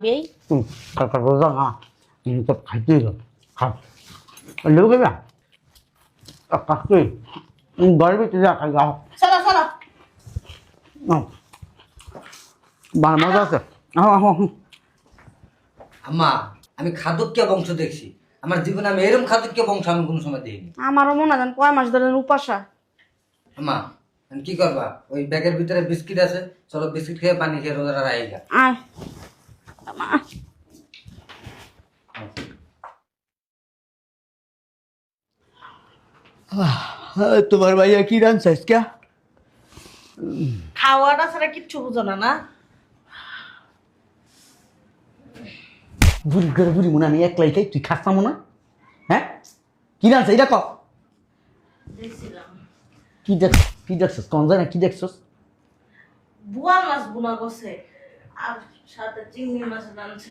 এই কাকা বলতো না তো খাইতেই হবে খাও লেবু খাবে কাকু গর্বে তুই যা খাই গাও চলো চলো মজা আছে আহ আহ আম্মা আমি খাদকীয় বংশ দেখছি আমার জীবনে আমি এরকম খাদকীয় বংশ আমি কোনো সময় দেখিনি। আমারও মনে হয় কয় মাস ধরে উপাসা। আম্মা আমি কি করবা ওই ব্যাগের ভিতরে বিস্কিট আছে, চলো বিস্কিট খেয়ে পানি খেয়ে রোজাটা রাইগা। আয় মা তোমার ভাইয়া কি রাঁধছে আজকে খাওয়াটা ছাড়া কিচ্ছু বুঝো না না। বুড়ি করে বুড়ি মনে আমি একলাই খাই তুই খাস না মনে হ্যাঁ কি রাঁধছে এটা ক কি দেখছস কোন জায়গা কি দেখছস বুয়াল মাছ বোনা গছে আর সাথে চিংড়ি মাছ রাঁধছে।